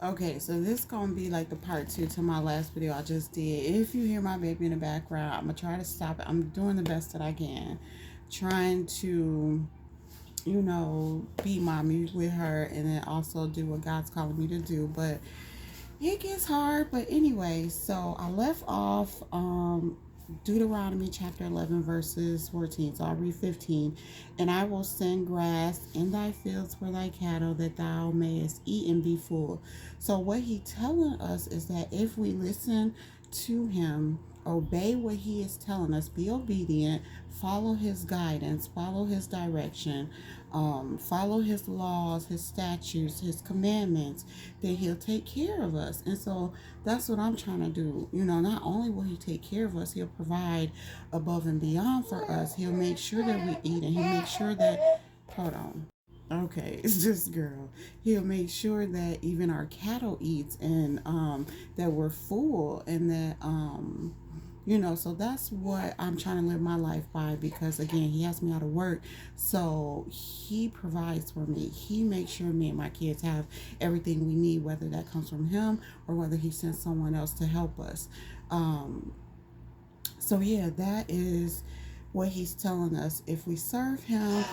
Okay, so this gonna be like the part two to my last video I just did. If you hear my baby in the background, I'm gonna try to stop it. I'm doing the best that I can, trying to, be mommy with her, and then also do what God's calling me to do. But it gets hard. But anyway, so I left off Deuteronomy chapter 11 verses 14. So I'll read 15. And I will send grass in thy fields for thy cattle, that thou mayest eat and be full. So what he telling us is that if we listen to him, obey what he is telling us, be obedient, follow his guidance, follow his direction, follow his laws, his statutes, his commandments, then he'll take care of us. And so that's what I'm trying to do. Not only will he take care of us, he'll provide above and beyond for us. He'll make sure that we eat, and he'll make sure that, hold on. Okay, it's just girl. He'll make sure that even our cattle eats, and that we're full, and that so that's what I'm trying to live my life by, because again, he has me out of work, so he provides for me. He makes sure me and my kids have everything we need, whether that comes from him or whether he sends someone else to help us. So yeah, that is what he's telling us. If we serve him,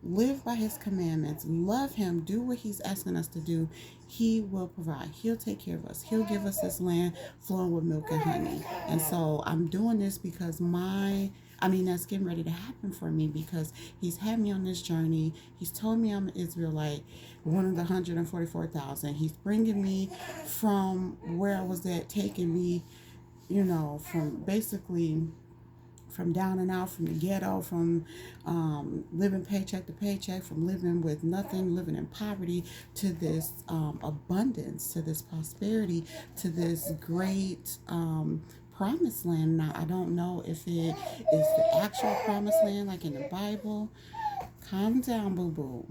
live by his commandments, love him, do what he's asking us to do, he will provide. He'll take care of us. He'll give us this land flowing with milk and honey. And so I'm doing this because that's getting ready to happen for me, because he's had me on this journey. He's told me I'm an Israelite, one of the 144,000. He's bringing me from where I was at, taking me, from basically from down and out, from the ghetto, from living paycheck to paycheck, from living with nothing, living in poverty, to this abundance, to this prosperity, to this great promised land. Now, I don't know if it is the actual promised land like in the Bible. Calm down, boo boo.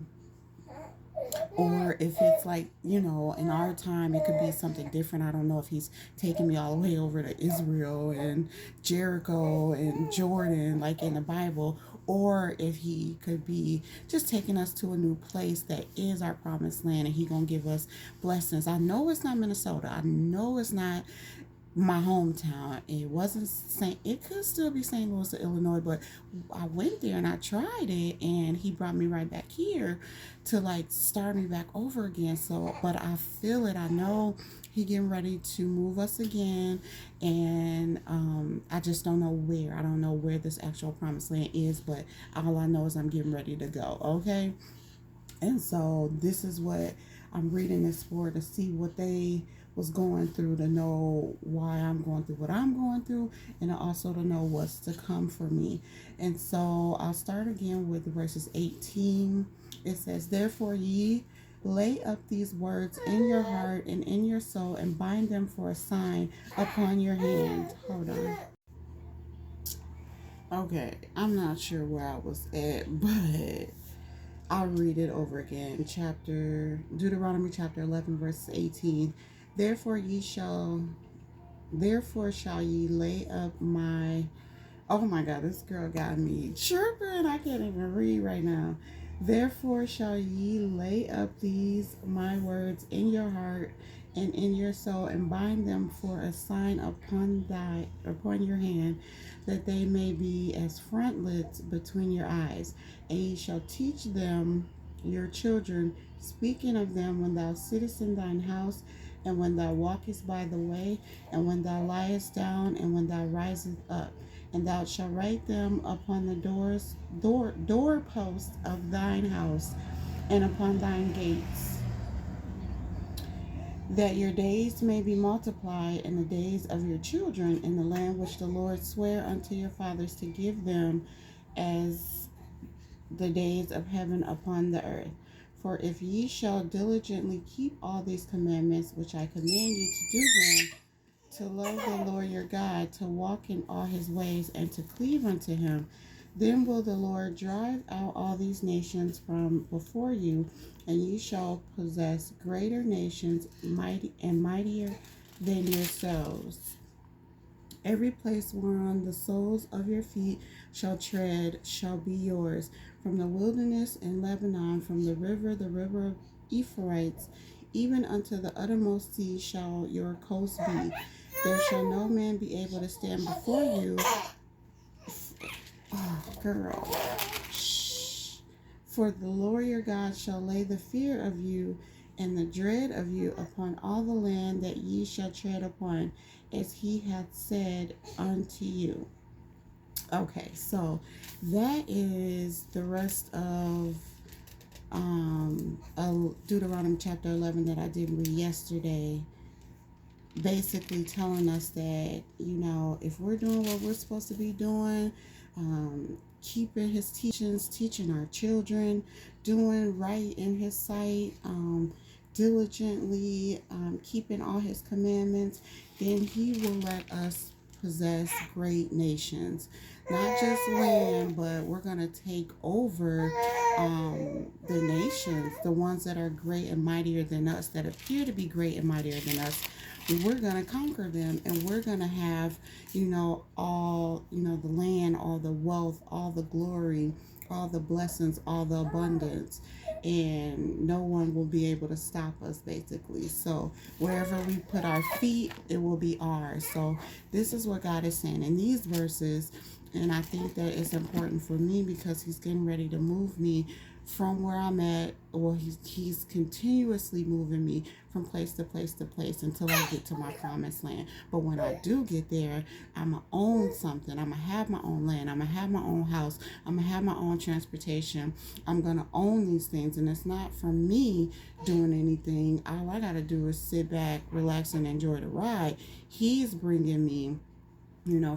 Or if it's like, in our time, it could be something different. I don't know if he's taking me all the way over to Israel and Jericho and Jordan, like in the Bible, or if he could be just taking us to a new place that is our promised land, and he gonna give us blessings. I know it's not Minnesota. I know it's not my hometown. It wasn't St. It could still be St. Louis or Illinois, but I went there and I tried it, and he brought me right back here to like start me back over again. So, but I feel it. I know he getting ready to move us again, and I just don't know where. I don't know where this actual promised land is, but all I know is I'm getting ready to go. Okay, and so this is what I'm reading this for, to see what they was going through, to know why I'm going through what I'm going through, and also to know what's to come for me. And so I'll start again with verses 18. It says, therefore ye lay up these words in your heart and in your soul, and bind them for a sign upon your hand. Hold on. Okay, I'm not sure where I was at, but I'll read it over again. Deuteronomy chapter 11, verse 18. Therefore ye shall, therefore shall ye lay up my, oh my God, this girl got me chirping. I can't even read right now. Therefore shall ye lay up these my words in your heart and in your soul, and bind them for a sign upon your hand, that they may be as frontlets between your eyes. And ye shall teach them your children, speaking of them when thou sittest in thine house, and when thou walkest by the way, and when thou liest down, and when thou risest up. And thou shalt write them upon the doorposts of thine house, and upon thine gates, that your days may be multiplied, and the days of your children in the land which the Lord sware unto your fathers to give them, as the days of heaven upon the earth. For if ye shall diligently keep all these commandments which I command you to do them, to love the Lord your God, to walk in all his ways, and to cleave unto him, then will the Lord drive out all these nations from before you, and you shall possess greater nations, mighty and mightier than yourselves. Every place whereon the soles of your feet shall tread shall be yours, from the wilderness in Lebanon, from the river of Euphrates, even unto the uttermost sea shall your coast be. There shall no man be able to stand before you. Oh, girl. Shh. For the Lord your God shall lay the fear of you and the dread of you upon all the land that ye shall tread upon, as he hath said unto you. Okay, so that is the rest of Deuteronomy chapter 11 that I did read yesterday, basically telling us that, if we're doing what we're supposed to be doing, keeping his teachings, teaching our children, doing right in his sight, diligently keeping all his commandments, then he will let us possess great nations. Not just land, but we're going to take over the nations, the ones that are great and mightier than us, that appear to be great and mightier than us. We're going to conquer them, and we're going to have, all, the land, all the wealth, all the glory, all the blessings, all the abundance, and no one will be able to stop us, basically. So wherever we put our feet, it will be ours. So this is what God is saying in these verses, and I think that it's important for me because he's getting ready to move me from where I'm at, or he's continuously moving me from place to place to place until I get to my promised land. But when I do get there, I'm gonna own something. I'm gonna have my own land. I'm gonna have my own house. I'm gonna have my own transportation. I'm gonna own these things, and it's not from me doing anything. All I gotta do is sit back, relax, and enjoy the ride. He's bringing me,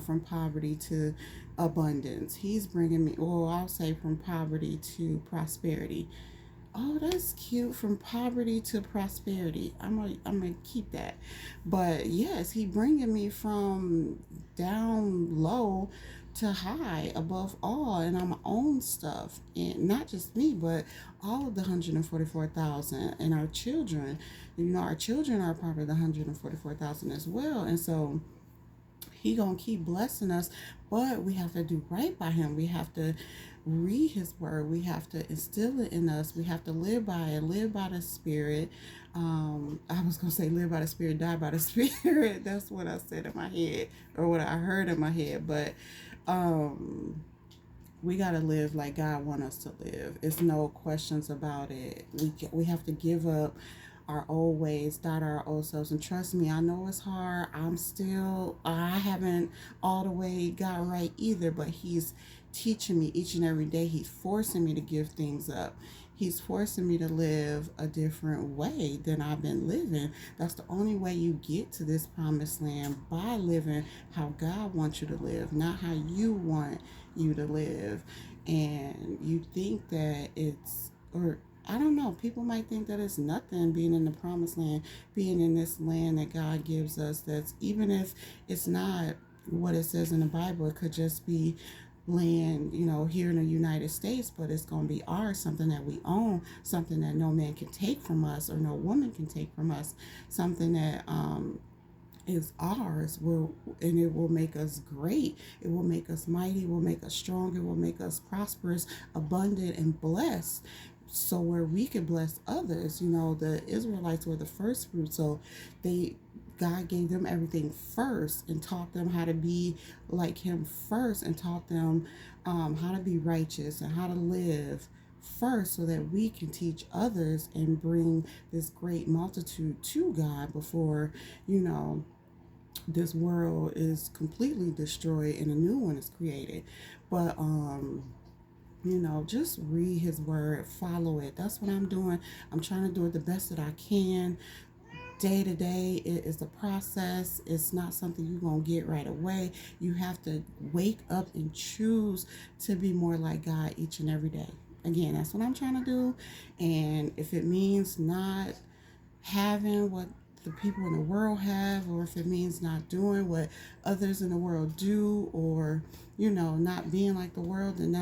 from poverty to abundance. He's bringing me, well, I'll say from poverty to prosperity. Oh, that's cute. From poverty to prosperity. I'm gonna keep that. But yes, he bringing me from down low to high above all, and I'm own stuff, and not just me, but all of the 144,000 and our children. Our children are part of the 144,000 as well, and so he gonna keep blessing us, but we have to do right by him. We have to read his word. We have to instill it in us. We have to live by it, live by the spirit. I was gonna say live by the spirit, die by the spirit. That's what I said in my head, or what I heard in my head. But we gotta live like God wants us to live. It's no questions about it. We have to give up our old ways, die to our old selves. And trust me, I know it's hard. I haven't all the way got right either, but he's teaching me each and every day. He's forcing me to give things up. He's forcing me to live a different way than I've been living. That's the only way you get to this promised land, by living how God wants you to live, not how you want you to live. And you think that or I don't know, people might think that it's nothing being in the promised land, being in this land that God gives us, that's, even if it's not what it says in the Bible, it could just be land, here in the United States, but it's going to be ours, something that we own, something that no man can take from us, or no woman can take from us, something that is ours, and it will make us great. It will make us mighty. It will make us strong. It will make us prosperous, abundant, and blessed. So where we can bless others. The Israelites were the first fruit, so God gave them everything first, and taught them how to be like him first, and taught them how to be righteous and how to live first, so that we can teach others and bring this great multitude to God before, this world is completely destroyed and a new one is created. But just read his word, follow it. That's what I'm doing. I'm trying to do it the best that I can. Day to day, it is a process. It's not something you're going to get right away. You have to wake up and choose to be more like God each and every day. Again, that's what I'm trying to do. And if it means not having what the people in the world have, or if it means not doing what others in the world do, or not being like the world, then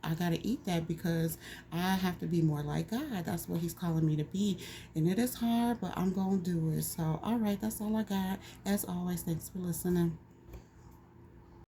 I gotta eat that, because I have to be more like God. That's what he's calling me to be, and it is hard, but I'm gonna do it. So all right, that's all I got. As always, thanks for listening.